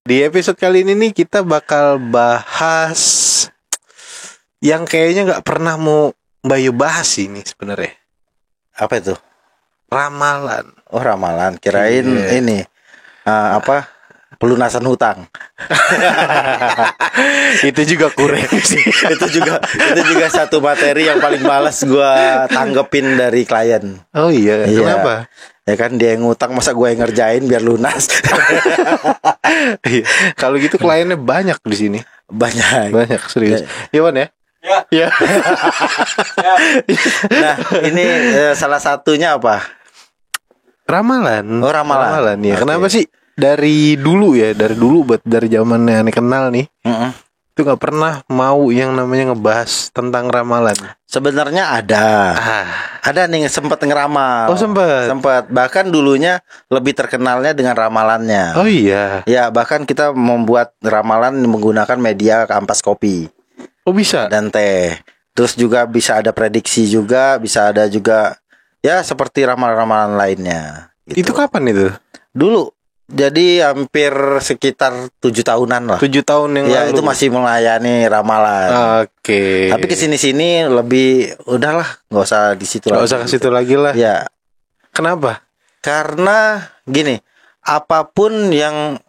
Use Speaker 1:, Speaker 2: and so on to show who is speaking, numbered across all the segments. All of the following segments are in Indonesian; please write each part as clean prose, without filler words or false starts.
Speaker 1: Di episode kali ini nih kita bakal bahas yang kayaknya nggak pernah mau Bayu bahas ini sebenarnya.
Speaker 2: Apa itu?
Speaker 1: Ramalan.
Speaker 2: Oh, ramalan. Kirain ini pelunasan hutang.
Speaker 1: Itu juga kurang sih.
Speaker 2: itu juga satu materi yang paling males gue tanggepin dari klien.
Speaker 1: Oh iya. Kenapa?
Speaker 2: Ya kan dia yang ngutang, masa gue yang ngerjain biar lunas.
Speaker 1: Kalau gitu kliennya banyak di sini.
Speaker 2: Banyak
Speaker 1: serius. Iwan ya? Ya.
Speaker 2: Nah, ini salah satunya apa?
Speaker 1: Ramalan.
Speaker 2: Oh, ramalan.
Speaker 1: Ya.
Speaker 2: Okay.
Speaker 1: Kenapa sih? Dari dulu dari zamannya aneh kenal nih. Itu nggak pernah mau yang namanya ngebahas tentang ramalan.
Speaker 2: Sebenarnya ada nih sempat ngeramal.
Speaker 1: Oh, sempat.
Speaker 2: Bahkan dulunya lebih terkenalnya dengan ramalannya.
Speaker 1: Oh iya.
Speaker 2: Ya, bahkan kita membuat ramalan menggunakan media ampas kopi.
Speaker 1: Oh bisa.
Speaker 2: Dan teh. Terus juga bisa ada prediksi juga, bisa ada juga ya seperti ramalan-ramalan lainnya.
Speaker 1: Itu kapan itu?
Speaker 2: Dulu. Jadi hampir sekitar 7 tahunan lah.
Speaker 1: 7 tahun yang lalu.
Speaker 2: Ya, itu masih melayani ramalan.
Speaker 1: Oke.
Speaker 2: Tapi kesini-sini lebih udahlah, nggak usah di situ lagi.
Speaker 1: Nggak usah ke situ lagi lah.
Speaker 2: Ya.
Speaker 1: Kenapa?
Speaker 2: Karena gini, apapun yang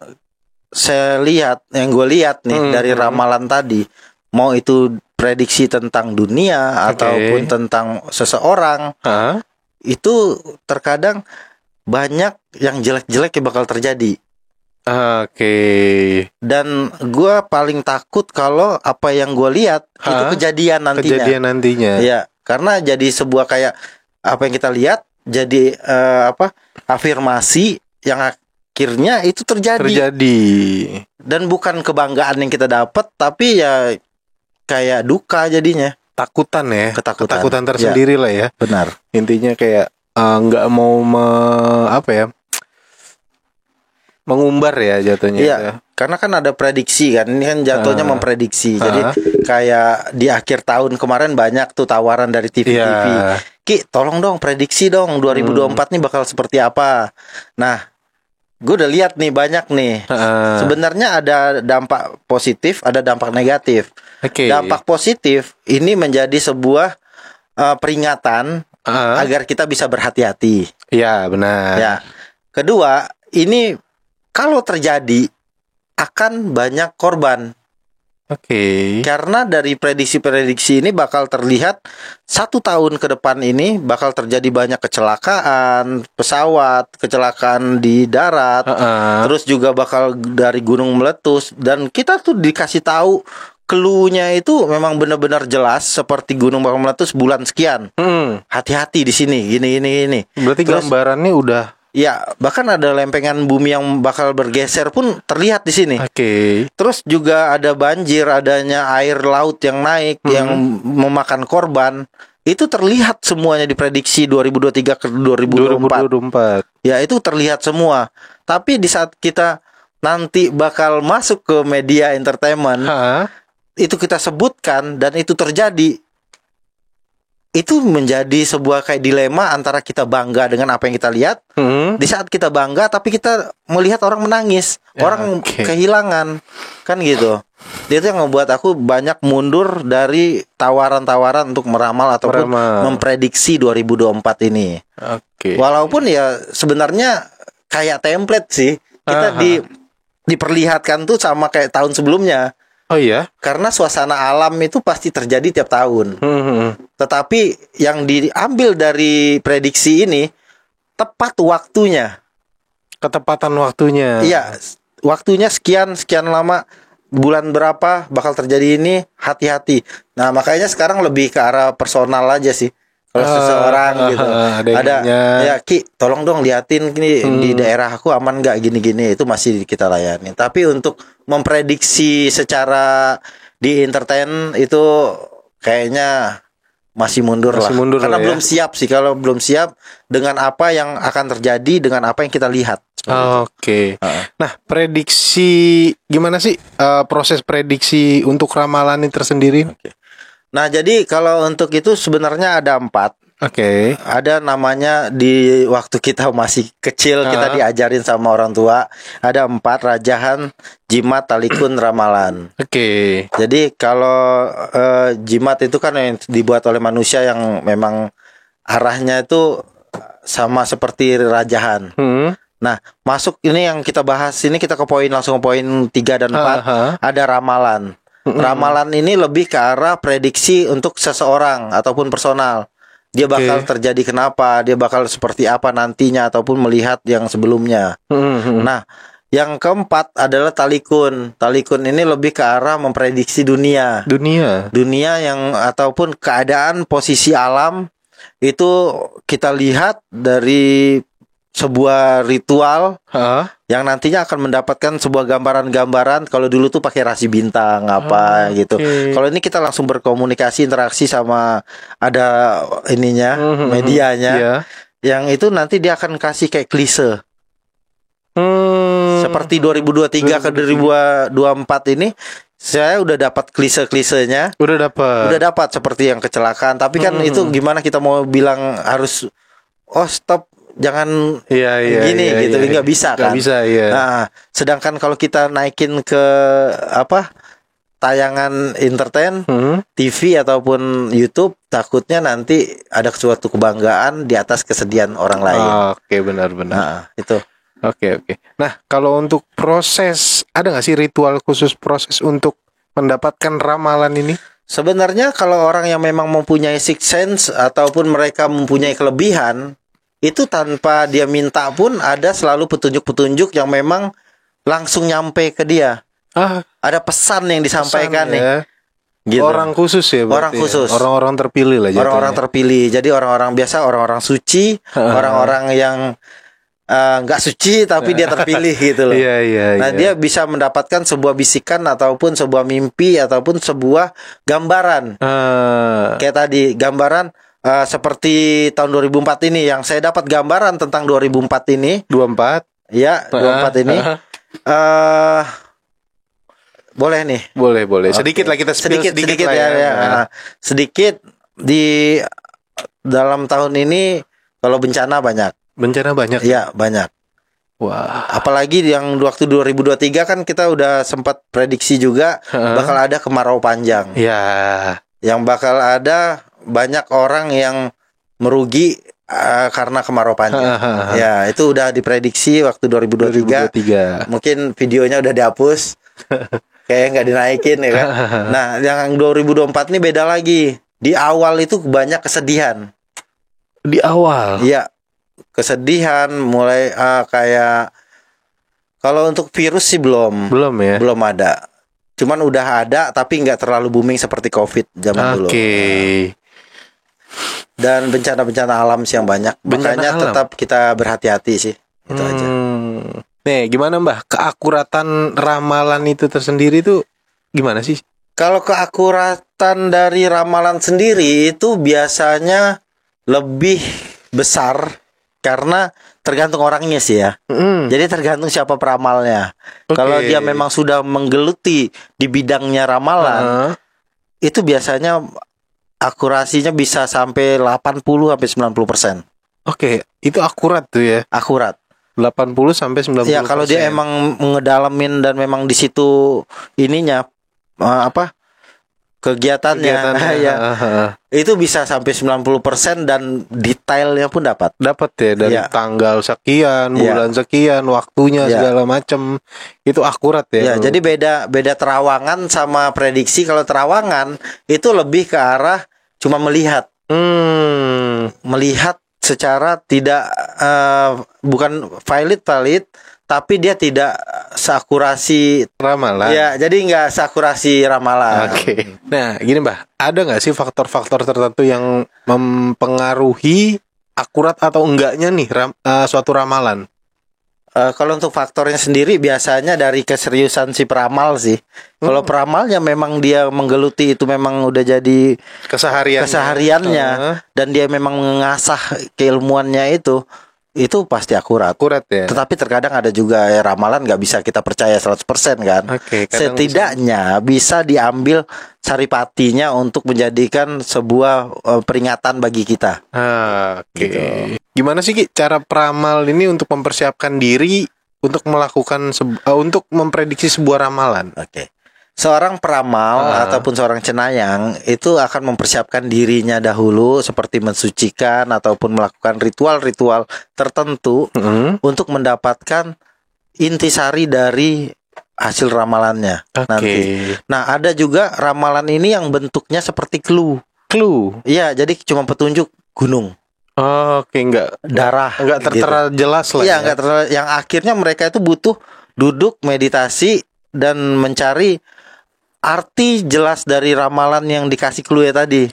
Speaker 2: gue lihat nih dari ramalan tadi, mau itu prediksi tentang dunia ataupun tentang seseorang, itu terkadang banyak yang jelek-jelek yang bakal terjadi.
Speaker 1: Oke.
Speaker 2: Dan gue paling takut kalau apa yang gue lihat itu kejadian nantinya. Iya, karena jadi sebuah kayak apa yang kita lihat jadi afirmasi yang akhirnya itu terjadi. Dan bukan kebanggaan yang kita dapat, tapi ya kayak duka jadinya.
Speaker 1: Ketakutan tersendiri lah ya.
Speaker 2: Benar.
Speaker 1: Intinya kayak nggak mau mengumbar ya jatuhnya.
Speaker 2: Iya, karena kan ada prediksi kan. Ini kan jatuhnya memprediksi. Jadi kayak di akhir tahun kemarin banyak tuh tawaran dari TV-TV. Ki, tolong dong prediksi dong 2024 nih bakal seperti apa. Nah, gue udah lihat nih banyak nih. Sebenarnya ada dampak positif, ada dampak negatif. Dampak positif ini menjadi sebuah peringatan agar kita bisa berhati-hati.
Speaker 1: Iya, benar.
Speaker 2: Ya. Kedua, ini kalau terjadi akan banyak korban. Karena dari prediksi-prediksi ini bakal terlihat 1 tahun ke depan ini bakal terjadi banyak kecelakaan pesawat, kecelakaan di darat, terus juga bakal dari gunung meletus. Dan kita tuh dikasih tahu clue-nya itu memang benar-benar jelas, seperti gunung bakal meletus bulan sekian. Hati-hati di sini, gini.
Speaker 1: Berarti terus, gambarannya udah.
Speaker 2: Ya, bahkan ada lempengan bumi yang bakal bergeser pun terlihat di sini. Terus juga ada banjir, adanya air laut yang naik, yang memakan korban. Itu terlihat semuanya di prediksi 2023 ke 2024. Ya, itu terlihat semua. Tapi di saat kita nanti bakal masuk ke media entertainment, itu kita sebutkan dan itu terjadi, itu menjadi sebuah kayak dilema antara kita bangga dengan apa yang kita lihat. Di saat kita bangga tapi kita melihat orang menangis, orang kehilangan, kan gitu. Itu yang membuat aku banyak mundur dari tawaran-tawaran untuk meramal ataupun memprediksi 2024 ini. Walaupun ya sebenarnya kayak template sih, kita diperlihatkan tuh sama kayak tahun sebelumnya.
Speaker 1: Oh iya?
Speaker 2: Karena suasana alam itu pasti terjadi tiap tahun. Tetapi yang diambil dari prediksi ini tepat waktunya.
Speaker 1: Ketepatan waktunya.
Speaker 2: Iya, waktunya sekian lama, bulan berapa bakal terjadi ini, hati-hati. Nah, makanya sekarang lebih ke arah personal aja sih. Kalau seseorang gitu ada ya, Ki, tolong dong liatin ini di daerah aku aman nggak, gini-gini, itu masih kita layani. Tapi untuk memprediksi secara di entertain itu kayaknya masih mundur lah. Karena belum siap sih. Kalau belum siap dengan apa yang akan terjadi, dengan apa yang kita lihat.
Speaker 1: Nah, prediksi gimana sih proses prediksi untuk ramalan ini tersendiri?
Speaker 2: Nah, jadi kalau untuk itu sebenarnya ada 4.
Speaker 1: Oke.
Speaker 2: Ada namanya di waktu kita masih kecil kita diajarin sama orang tua. Ada 4: rajahan, jimat, talikun, ramalan.
Speaker 1: Oke.
Speaker 2: Jadi kalau jimat itu kan yang dibuat oleh manusia yang memang arahnya itu sama seperti rajahan. Nah, masuk ini yang kita bahas ini, kita ke poin, langsung ke poin 3 dan 4. Ada ramalan. Ramalan ini lebih ke arah prediksi untuk seseorang ataupun personal. Dia bakal terjadi kenapa, dia bakal seperti apa nantinya, ataupun melihat yang sebelumnya. Nah, yang keempat adalah talikun. Talikun ini lebih ke arah memprediksi dunia yang ataupun keadaan posisi alam. Itu kita lihat dari sebuah ritual yang nantinya akan mendapatkan sebuah gambaran-gambaran. Kalau dulu tuh pakai rasi bintang gitu. Kalau ini kita langsung berkomunikasi, interaksi sama ada ininya, medianya. Yang itu nanti dia akan kasih kayak klise. Seperti 2023 ke 2024 ini saya udah dapat klise-klisenya. Udah dapat seperti yang kecelakaan. Tapi kan itu gimana kita mau bilang harus stop, jangan gini gitu, nggak bisa kan? Nah, sedangkan kalau kita naikin ke tayangan entertain, TV ataupun YouTube, takutnya nanti ada suatu kebanggaan di atas kesedihan orang lain.
Speaker 1: Oke, benar-benar.
Speaker 2: Nah, itu.
Speaker 1: Oke. Nah, kalau untuk proses, ada nggak sih ritual khusus proses untuk mendapatkan ramalan ini?
Speaker 2: Sebenarnya kalau orang yang memang mempunyai sixth sense ataupun mereka mempunyai kelebihan, itu tanpa dia minta pun ada selalu petunjuk-petunjuk yang memang langsung nyampe ke dia. Ada pesan yang disampaikan nih.
Speaker 1: Gitu. Orang khusus ya berarti.
Speaker 2: Orang khusus.
Speaker 1: Orang-orang terpilih lah jatuhnya.
Speaker 2: Orang-orang terpilih. Jadi orang-orang biasa, orang-orang suci, orang-orang yang nggak suci tapi dia terpilih gitu loh. Nah, dia bisa mendapatkan sebuah bisikan ataupun sebuah mimpi ataupun sebuah gambaran. Kayak tadi gambaran seperti tahun 2004 ini yang saya dapat gambaran tentang 2004 ini.
Speaker 1: 24?
Speaker 2: Ya, 24 ini. Boleh nih.
Speaker 1: Boleh. Sedikit lah kita
Speaker 2: sedikit
Speaker 1: lah ya.
Speaker 2: Sedikit di dalam tahun ini kalau bencana banyak. Iya, banyak.
Speaker 1: Wah.
Speaker 2: Apalagi yang waktu 2023 kan kita udah sempat prediksi juga bakal ada kemarau panjang. Yang bakal ada banyak orang yang merugi karena kemarau panjang. Ya, itu udah diprediksi waktu 2023. Mungkin videonya udah dihapus. Kayak nggak dinaikin ya kan. Nah, yang 2024 ini beda lagi. Di awal itu banyak kesedihan.
Speaker 1: Di awal?
Speaker 2: Iya. Kesedihan mulai kayak kalau untuk virus sih belum ada. Cuman udah ada tapi nggak terlalu booming seperti COVID zaman dulu. Dan bencana-bencana alam sih yang banyak. Makanya tetap kita berhati-hati sih. Itu aja.
Speaker 1: Nih, gimana Mbah? Keakuratan ramalan itu tersendiri tuh gimana sih?
Speaker 2: Kalau keakuratan dari ramalan sendiri itu biasanya lebih besar karena tergantung orangnya sih ya. Jadi tergantung siapa peramalnya. Kalau dia memang sudah menggeluti di bidangnya ramalan, itu biasanya akurasinya bisa sampai 80-90%.
Speaker 1: Itu akurat tuh ya.
Speaker 2: Akurat.
Speaker 1: 80-90%.
Speaker 2: Ya, kalau dia emang ngedalamin dan memang di situ ininya kegiatannya. Ya. Itu bisa sampai 90% dan detailnya pun dapat
Speaker 1: ya dari tanggal sekian, bulan sekian, waktunya segala macam. Itu akurat ya.
Speaker 2: Jadi beda terawangan sama prediksi. Kalau terawangan itu lebih ke arah cuma melihat. Melihat secara tidak bukan valid tapi dia tidak seakurasi
Speaker 1: ramalan.
Speaker 2: Ya, jadi nggak seakurasi ramalan.
Speaker 1: Nah, gini Mbah, ada nggak sih faktor-faktor tertentu yang mempengaruhi akurat atau enggaknya nih suatu ramalan?
Speaker 2: Kalau untuk faktornya sendiri biasanya dari keseriusan si peramal sih. Kalau peramalnya memang dia menggeluti itu memang udah jadi kesehariannya dan dia memang mengasah keilmuannya itu itu pasti akurat.
Speaker 1: Akurat ya.
Speaker 2: Tetapi terkadang ada juga ramalan nggak bisa kita percaya 100% kan. Setidaknya bisa diambil saripatinya untuk menjadikan sebuah peringatan bagi kita.
Speaker 1: Gitu. Gimana sih Ki cara peramal ini untuk mempersiapkan diri untuk melakukan untuk memprediksi sebuah ramalan?
Speaker 2: Seorang peramal ataupun seorang cenayang itu akan mempersiapkan dirinya dahulu seperti mensucikan ataupun melakukan ritual-ritual tertentu untuk mendapatkan intisari dari hasil ramalannya nanti. Nah, ada juga ramalan ini yang bentuknya seperti clue. Iya, jadi cuma petunjuk gunung.
Speaker 1: Enggak
Speaker 2: darah,
Speaker 1: enggak tertera gitu. Jelas lah.
Speaker 2: Iya, enggak tertera. Yang akhirnya mereka itu butuh duduk meditasi dan mencari arti jelas dari ramalan yang dikasih clue tadi.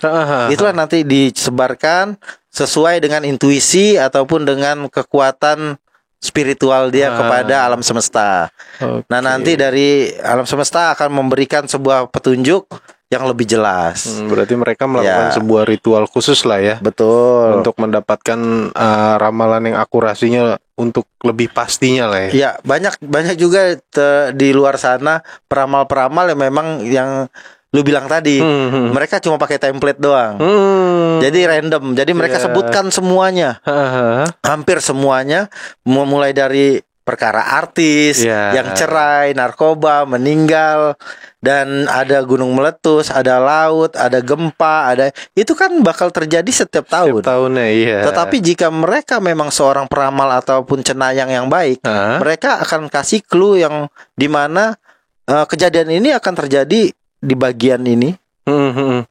Speaker 2: Itulah nanti disebarkan sesuai dengan intuisi ataupun dengan kekuatan spiritual dia kepada alam semesta. Nah, nanti dari alam semesta akan memberikan sebuah petunjuk yang lebih jelas.
Speaker 1: Berarti mereka melakukan sebuah ritual khusus lah ya.
Speaker 2: Betul.
Speaker 1: Untuk mendapatkan ramalan yang akurasinya untuk lebih pastinya lah ya.
Speaker 2: Ya, banyak juga di luar sana peramal-peramal yang memang yang lu bilang tadi. Mereka cuma pakai template doang. Jadi random. Jadi mereka sebutkan semuanya. Hampir semuanya, mulai dari perkara artis, yang cerai, narkoba, meninggal, dan ada gunung meletus, ada laut, ada gempa, ada itu kan bakal terjadi setiap tahun. Tetapi jika mereka memang seorang peramal ataupun cenayang yang baik, mereka akan kasih clue yang dimana kejadian ini akan terjadi di bagian ini,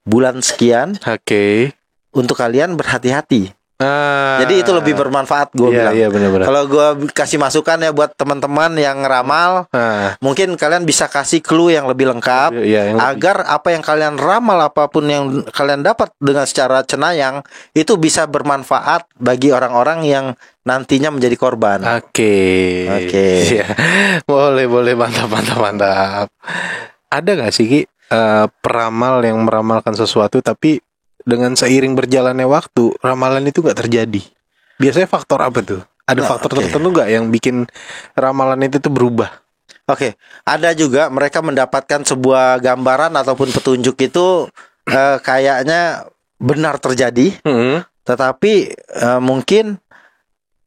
Speaker 2: bulan sekian. Untuk kalian berhati-hati. Jadi itu lebih bermanfaat gue bilang. Kalau gue kasih masukan ya buat teman-teman yang ramal, mungkin kalian bisa kasih clue yang lebih lengkap agar apa yang kalian ramal, apapun yang kalian dapat dengan secara cenayang itu bisa bermanfaat bagi orang-orang yang nantinya menjadi korban.
Speaker 1: Boleh, mantap. Ada nggak sih Ki peramal yang meramalkan sesuatu tapi dengan seiring berjalannya waktu ramalan itu gak terjadi? Biasanya faktor apa tuh? Ada faktor tertentu gak yang bikin ramalan itu tuh berubah?
Speaker 2: Ada juga mereka mendapatkan sebuah gambaran ataupun petunjuk itu kayaknya benar terjadi, tetapi mungkin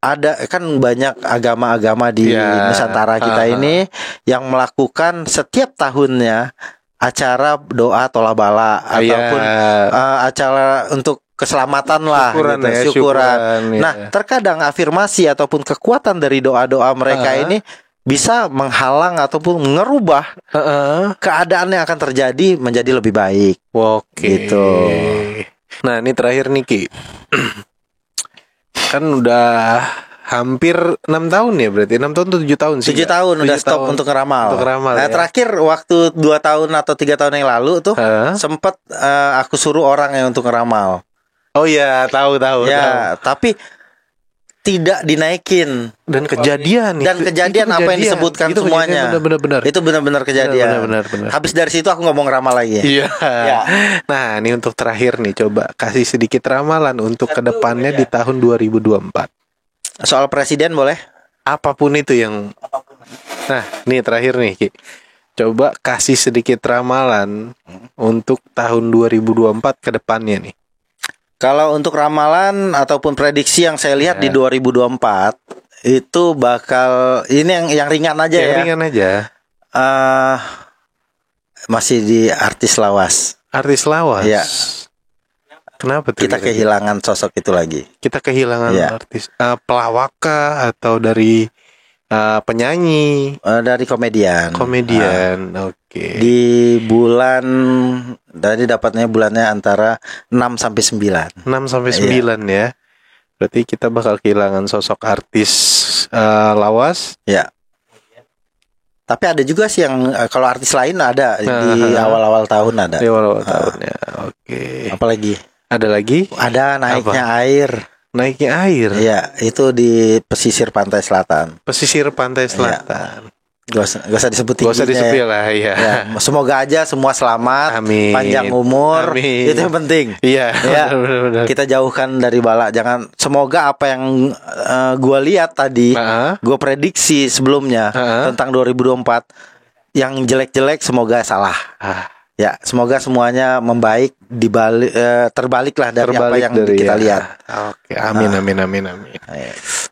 Speaker 2: ada kan banyak agama-agama di Nusantara kita ini yang melakukan setiap tahunnya acara doa tolak bala ataupun acara untuk keselamatan lah, syukuran. Nah, terkadang afirmasi ataupun kekuatan dari doa-doa mereka ini bisa menghalang ataupun ngerubah keadaan yang akan terjadi menjadi lebih baik. Gitu.
Speaker 1: Nah, ini terakhir nih Ki. Kan udah hampir 6 tahun ya berarti 6 tahun atau 7 tahun sih?
Speaker 2: 7 tahun udah stop untuk ngeramal. Nah, terakhir waktu 2 tahun atau 3 tahun yang lalu tuh sempet aku suruh orang yang untuk ngeramal.
Speaker 1: Tahu.
Speaker 2: Tapi tidak dinaikin
Speaker 1: dan kejadian
Speaker 2: apa yang disebutkan itu semuanya.
Speaker 1: Benar-benar.
Speaker 2: Itu benar-benar kejadian.
Speaker 1: Benar.
Speaker 2: Habis dari situ aku nggak mau ngeramal lagi.
Speaker 1: Nah, ini untuk terakhir nih, coba kasih sedikit ramalan untuk kedepannya di tahun 2024.
Speaker 2: Soal presiden boleh?
Speaker 1: Apapun itu yang. Nah, nih terakhir nih Ki. Coba kasih sedikit ramalan untuk tahun 2024 ke depannya nih.
Speaker 2: Kalau untuk ramalan ataupun prediksi yang saya lihat di 2024 itu bakal ini yang ringan aja ya.
Speaker 1: Ringan aja.
Speaker 2: Masih di artis lawas.
Speaker 1: Artis lawas.
Speaker 2: Ya.
Speaker 1: Kenapa tuh?
Speaker 2: Kita kehilangan sosok itu lagi.
Speaker 1: Kita kehilangan artis pelawaka atau dari penyanyi,
Speaker 2: dari komedian.
Speaker 1: Di
Speaker 2: bulan tadi dapatnya bulannya antara 6 sampai 9.
Speaker 1: 6 sampai 9 ya. Berarti kita bakal kehilangan sosok artis lawas.
Speaker 2: Ya. Tapi ada juga sih yang kalau artis lain ada di awal-awal tahun ada.
Speaker 1: Di awal-awal tahunnya.
Speaker 2: Apalagi?
Speaker 1: Ada lagi?
Speaker 2: Ada naiknya air.
Speaker 1: Naiknya air?
Speaker 2: Iya, itu di pesisir pantai selatan.
Speaker 1: Pesisir pantai selatan.
Speaker 2: Gak usah disebut tingginya.
Speaker 1: Gak usah disebut lah ya.
Speaker 2: Semoga aja semua selamat,
Speaker 1: amin.
Speaker 2: Panjang umur, amin. Itu yang penting.
Speaker 1: Iya.
Speaker 2: Ya, bener. Kita jauhkan dari bala. Jangan. Semoga apa yang gue lihat tadi, gue prediksi sebelumnya tentang 2024 yang jelek-jelek semoga salah. Ya, semoga semuanya membaik, terbaliklah dari apa yang kita lihat.
Speaker 1: Oke, amin.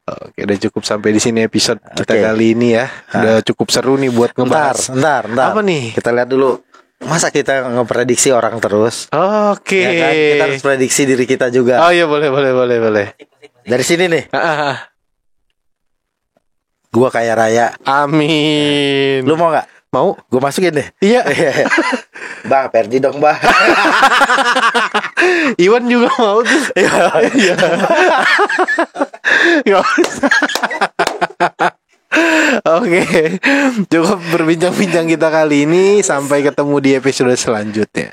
Speaker 1: Oke, udah cukup sampai di sini episode kita kali ini ya. Udah cukup seru nih buat ngebahas.
Speaker 2: Bentar.
Speaker 1: Apa nih?
Speaker 2: Kita lihat dulu. Masa kita ngeprediksi orang terus?
Speaker 1: Oke.
Speaker 2: Ya kan? Kita harus prediksi diri kita juga.
Speaker 1: Oh iya, boleh.
Speaker 2: Dari sini nih. Gua kaya raya.
Speaker 1: Amin.
Speaker 2: Lu mau nggak?
Speaker 1: Mau?
Speaker 2: Gue masukin deh.
Speaker 1: Iya.
Speaker 2: Bang, Perdi dong, Bang.
Speaker 1: Iwan juga mau tuh. Iya. Oke, cukup berbincang-bincang kita kali ini. Sampai ketemu di episode selanjutnya.